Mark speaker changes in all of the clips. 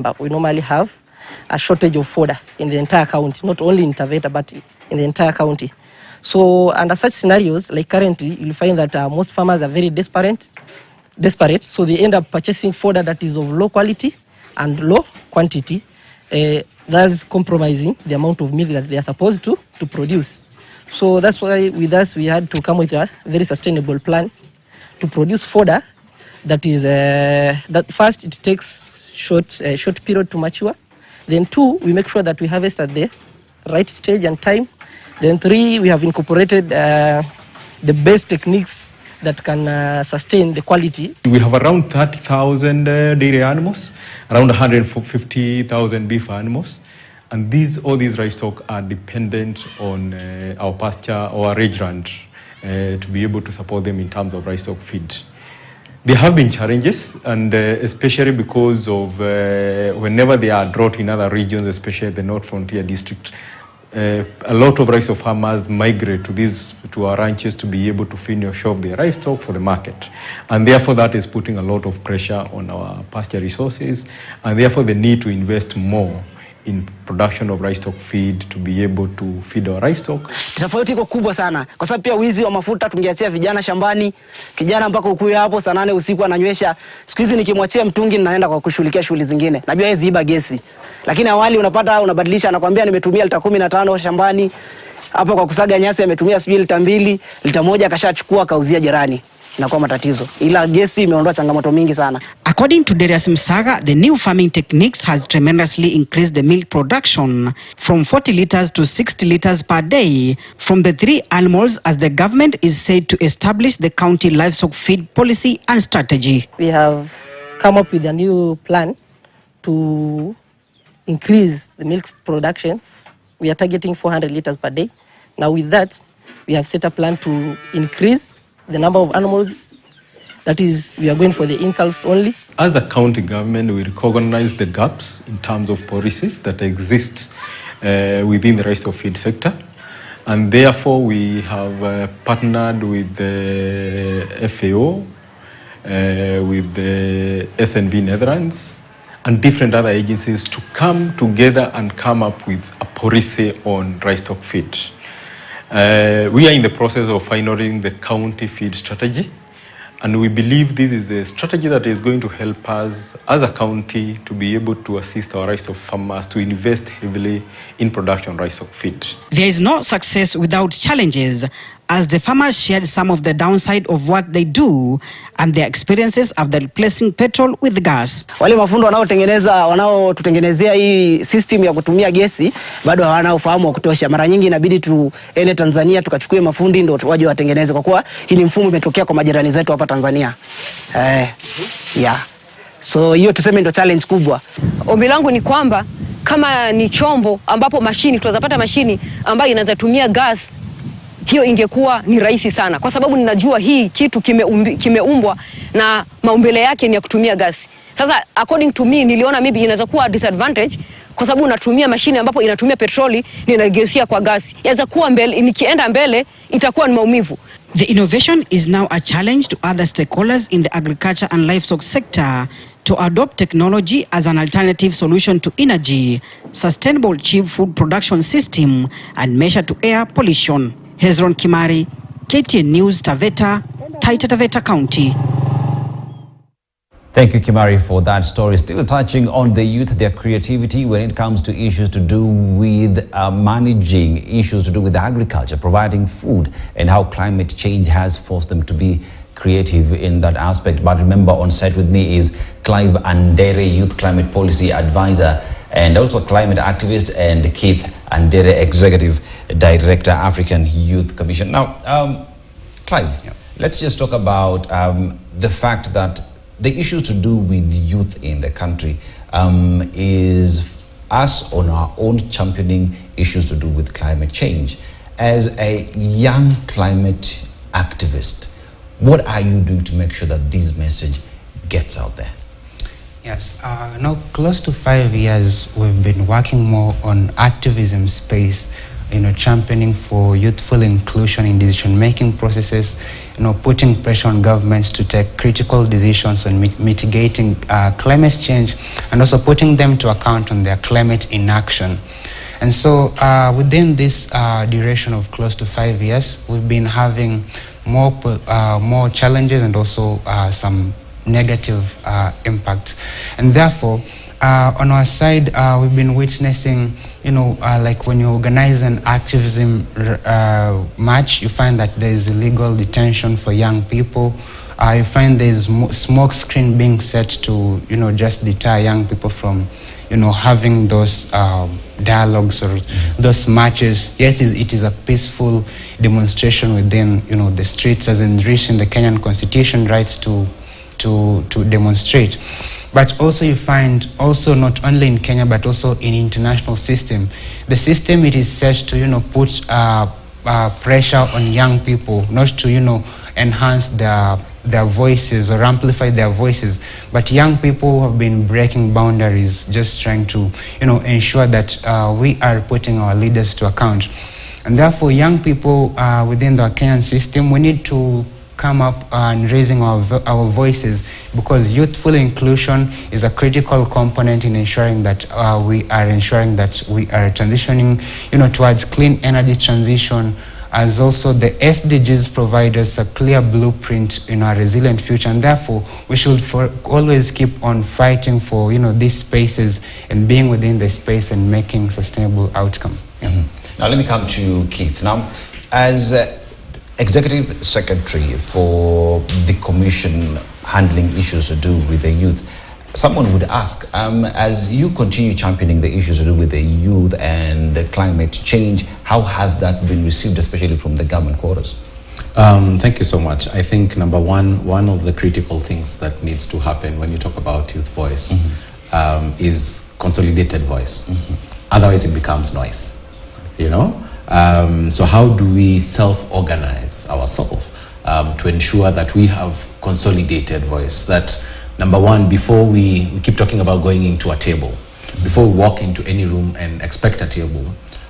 Speaker 1: But we normally have a shortage of fodder in the entire county, not only in Taveta, but in the entire county. So under such scenarios, like currently, you'll find that most farmers are very desperate, so they end up purchasing fodder that is of low quality and low quantity, thus compromising the amount of milk that they are supposed to produce. So that's why with us we had to come with a very sustainable plan to produce fodder that is that first it takes short period to mature. Then 2, we make sure that we harvest at the right stage and time. Then 3, we have incorporated the best techniques that can sustain the quality.
Speaker 2: We have around 30,000 dairy animals, around 150,000 beef animals. And all these livestock are dependent on our pasture or rangeland to be able to support them in terms of livestock feed. There have been challenges, and especially because of whenever they are drought in other regions, especially the North Frontier District, a lot of livestock farmers migrate to our ranches to be able to finish off their livestock for the market. And therefore that is putting a lot of pressure on our pasture resources, and therefore the need to invest more in production of livestock feed to be able to feed our livestock.
Speaker 3: Tofauti iko kubwa sana kwa sababu pia wizi wa mafuta tungeachia vijana shambani, kijana mpaka ukuye hapo saa 8 usiku ananywesha. Siku hizi nikimwachia mtungi naenda kwa kushughulikia shughuli zingine. Najua hizi iba gesi. Lakini awali unapata unabadilisha, anakuambia nimetumia lita 15 shambani. Hapo kwa kusaga nyasi ametumia sijui lita 2, lita 1 akashachukua kauzia jirani. Inakuwa matatizo. Ila gesi imeondoa changamoto mingi sana.
Speaker 4: According to Darius Msaga, the new farming techniques has tremendously increased the milk production from 40 liters to 60 liters per day from the 3 animals, as the government is said to establish the county livestock feed policy and strategy.
Speaker 1: We have come up with a new plan to increase the milk production. We are targeting 400 liters per day. Now with that, we have set a plan to increase the number of animals. That is, we are going for the in-calves only.
Speaker 2: As a county government, we recognize the gaps in terms of policies that exist within the livestock feed sector. And therefore, we have partnered with the FAO, with the SNV Netherlands, and different other agencies to come together and come up with a policy on livestock feed. We are in the process of finalizing the county feed strategy, and we believe this is a strategy that is going to help us as a county to be able to assist our livestock farmers to invest heavily in production livestock feed.
Speaker 4: There is no success without challenges, as the farmers shared some of the downside of what they do and their experiences after replacing petrol with gas.
Speaker 3: Wale mafundo wanaotutengenezea hii system ya kutumia gesi bado hawana ufahamu wa kutosha. Mara nyingi inabidi tuende Tanzania tukachukue mafundi ndio waje watengeneze, kwa kuwa hili mfumo umetokea kwa majirani zetu hapa Tanzania. Yeah. So hiyo tuseme ndio challenge kubwa.
Speaker 5: Ombi langu ni kwamba kama ni chombo ambapo tunaweza mashini ambayo inaweza tumia gas, hiyo ingekuwa ni rahisi sana, kwa sababu ninajua hii kitu kimeumbwa na maumbile yake ni ya kutumia gasi. Sasa according to me niliona maybe inaweza kuwa disadvantage kwa sababu unatumia mashine ambapo inatumia petroli na inagesia kwa gasi. Inaweza kuwa mbele, nikienda mbele itakuwa ni maumivu.
Speaker 4: The innovation is now a challenge to other stakeholders in the agriculture and livestock sector to adopt technology as an alternative solution to energy, sustainable cheap food production system, and measure to air pollution. Hezron Kimari, KTN News, Taveta, Taita Taveta County.
Speaker 6: Thank you, Kimari, for that story. Still touching on the youth, their creativity when it comes to issues to do with managing issues to do with agriculture, providing food, and how climate change has forced them to be creative in that aspect. But remember, on set with me is Clive Andere, Youth Climate Policy Advisor, and also climate activist, and Keith Andere, Executive Director, African Youth Commission. Now, Clive, let's just talk about the fact that the issues to do with youth in the country is us on our own championing issues to do with climate change. As a young climate activist, what are you doing to make sure that this message gets out there?
Speaker 7: Yes, now close to 5 years we've been working more on activism space championing for youthful inclusion in decision-making processes, putting pressure on governments to take critical decisions on mitigating climate change, and also putting them to account on their climate inaction. And so within this duration of close to 5 years, we've been having more challenges and also some negative impacts. And therefore, on our side, we've been witnessing, like when you organize an activism march, you find that there is illegal detention for young people. You find there is smoke screen being set to, just deter young people from, having those dialogues or those marches. Yes, it is a peaceful demonstration within, the streets, as enriched in the Kenyan Constitution rights to demonstrate. But also you find, also not only in Kenya, but also in international system, the system, it is set to, put pressure on young people, not to, enhance their voices or amplify their voices. But young people have been breaking boundaries, just trying to, ensure that we are putting our leaders to account. And therefore, young people within the Kenyan system, we need to come up and raising our voices, because youthful inclusion is a critical component in ensuring that we are transitioning, towards clean energy transition, as also the SDGs provide us a clear blueprint in our resilient future. And therefore, we should always keep on fighting for, these spaces and being within the space and making sustainable outcome. Yeah.
Speaker 6: Now let me come to Keith. Now, as Executive Secretary for the Commission handling issues to do with the youth, someone would ask, as you continue championing the issues to do with the youth and climate change, how has that been received, especially from the government quarters?
Speaker 8: Thank you so much. I think number one of the critical things that needs to happen when you talk about youth voice is consolidated voice. Otherwise it becomes noise, So how do we self-organize ourselves to ensure that we have consolidated voice? That number one, before we keep talking about going into a table, before we walk into any room and expect a table,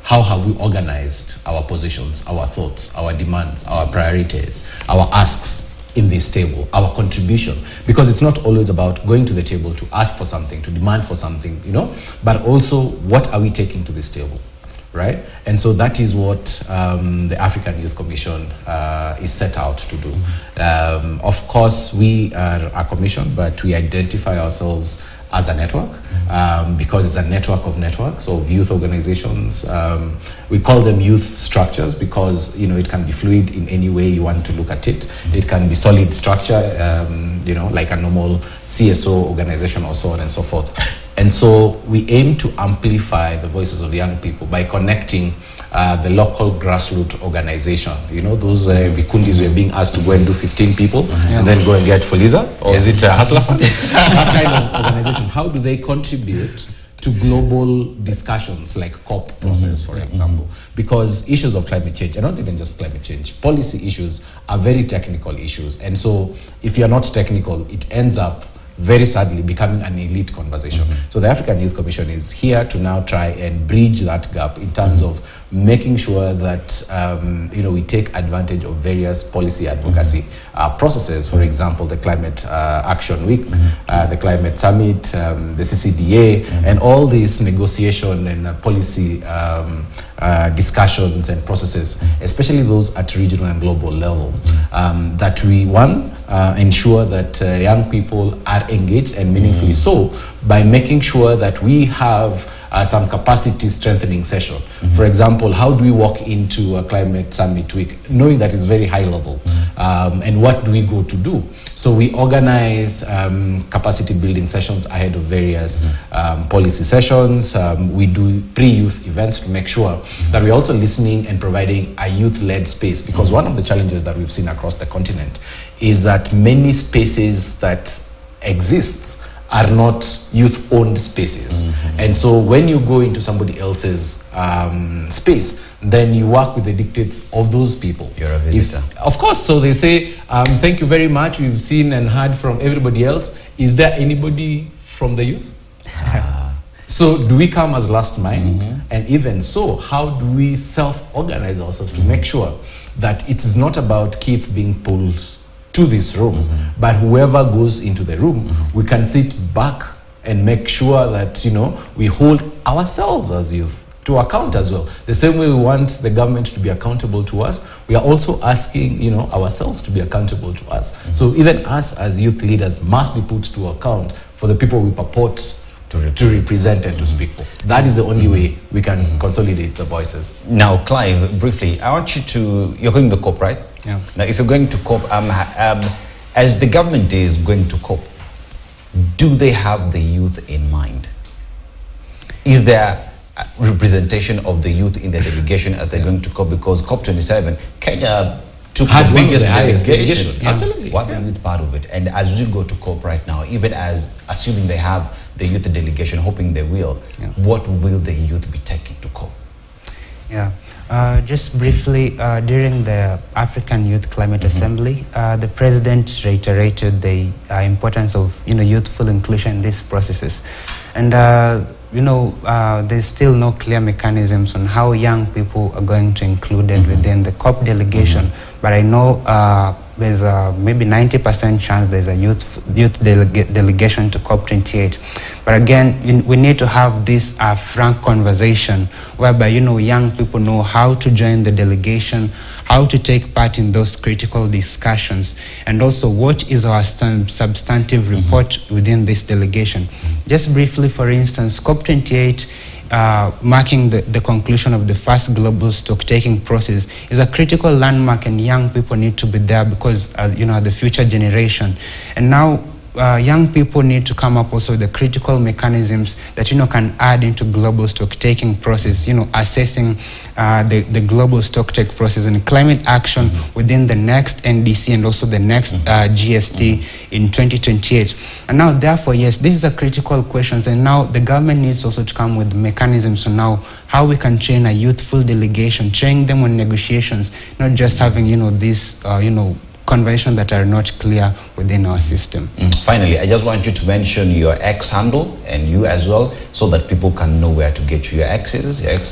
Speaker 8: how have we organized our positions, our thoughts, our demands, our priorities, our asks in this table, our contribution? Because it's not always about going to the table to ask for something, to demand for something, but also what are we taking to this table? Right? And so that is what the African Youth Commission is set out to do. Of course, we are a commission, but we identify ourselves as a network because it's a network of networks of youth organizations. We call them youth structures because, it can be fluid in any way you want to look at it. It can be solid structure, like a normal CSO organization or so on and so forth. And so we aim to amplify the voices of young people by connecting the local grassroots organization. Those vikundis were being asked to go and do 15 people and then go and get Fuliza, or is it Hustler Fund? That kind of organization. How do they contribute to global discussions like COP process, for example? Because issues of climate change, and not even just climate change, policy issues are very technical issues. And so if you're not technical, it ends up very sadly becoming an elite conversation. So the African Youth Commission is here to now try and bridge that gap in terms of making sure that we take advantage of various policy advocacy processes. For example, the Climate Action Week, the Climate Summit, the CCDA, and all these negotiation and policy discussions and processes, especially those at regional and global level, that we ensure that young people are engaged and meaningfully so by making sure that we have some capacity strengthening session. For example, how do we walk into a climate summit week knowing that it's very high level, and what do we go to do? So we organize capacity building sessions ahead of various policy sessions. We do pre-youth events to make sure that we're also listening and providing a youth-led space, because one of the challenges that we've seen across the continent is that many spaces that exist are not youth-owned spaces. And so when you go into somebody else's space, then you work with the dictates of those people.
Speaker 6: You're a visitor.
Speaker 8: Of course, so they say, thank you very much, we've seen and heard from everybody else. Is there anybody from the youth? So do we come as last mind? And even so, how do we self-organize ourselves to make sure that it is not about Keith being pulled to this room, but whoever goes into the room, we can sit back and make sure that, you know, we hold ourselves as youth to account as well. The same way we want the government to be accountable to us, we are also asking, you know, ourselves to be accountable to us. So even us as youth leaders must be put to account for the people we purport to represent and to speak for. That is the only way we can consolidate the voices.
Speaker 6: Now, Clive, briefly, I want you to, you're going to COP, right?
Speaker 7: Yeah.
Speaker 6: Now, if you're going to COP, as the government is going to COP, do they have the youth in mind? Is there representation of the youth in the delegation as they're going to COP? Because COP27, Kenya took the biggest delegation.
Speaker 8: Absolutely.
Speaker 6: What the youth part of it? And as we go to COP right now, even as assuming they have the youth delegation, hoping they will, what will the youth be taking to COP?
Speaker 7: Yeah. Just briefly, during the African Youth Climate Assembly, the president reiterated the importance of, you know, youthful inclusion in these processes. And you know, there's still no clear mechanisms on how young people are going to include it within the COP delegation. But I know there's a maybe 90% chance there's a youth delegation to COP28. But again, we need to have this frank conversation whereby, you know, young people know how to join the delegation, how to take part in those critical discussions, and also what is our substantive report within this delegation. Just briefly, for instance, COP28, marking the conclusion of the first global stock-taking process, is a critical landmark, and young people need to be there because, you know, the future generation. And now young people need to come up also with the critical mechanisms that, you know, can add into global stock-taking process, you know, assessing the global stock-take process and climate action within the next NDC and also the next GST in 2028. And now, therefore, yes, this is a critical question, and now the government needs also to come with mechanisms on now how we can train a youthful delegation, train them on negotiations, not just having, you know, this, you know, conventions that are not clear within our system.
Speaker 6: Finally, I just want you to mention your X handle and you as well, so that people can know where to get you. Your X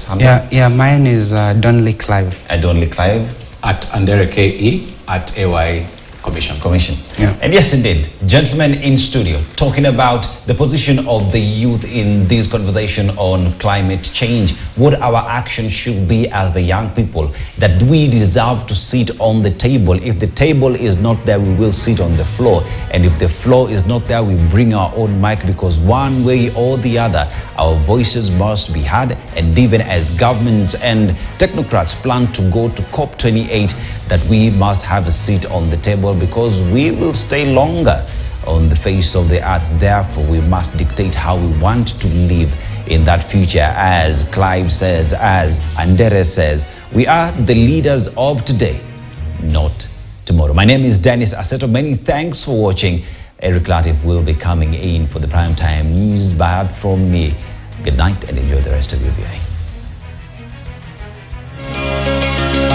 Speaker 6: handle?
Speaker 7: Yeah, mine is Donnelly Clive.
Speaker 6: At Donnelly Clive?
Speaker 8: At Andere KE, at AY Commission.
Speaker 6: Yeah. And yes, indeed, gentlemen in studio, talking about the position of the youth in this conversation on climate change, what our action should be as the young people, that we deserve to sit on the table. If the table is not there, we will sit on the floor. And if the floor is not there, we bring our own mic, because one way or the other, our voices must be heard. And even as governments and technocrats plan to go to COP28, that we must have a seat on the table, because we will stay longer on the face of the earth. Therefore, we must dictate how we want to live in that future. As Clive says, as Andere says, we are the leaders of today, not tomorrow. My name is Dennis Aseto. Many thanks for watching. Eric Latif will be coming in for the primetime news. But from me, good night and enjoy the rest of your viewing.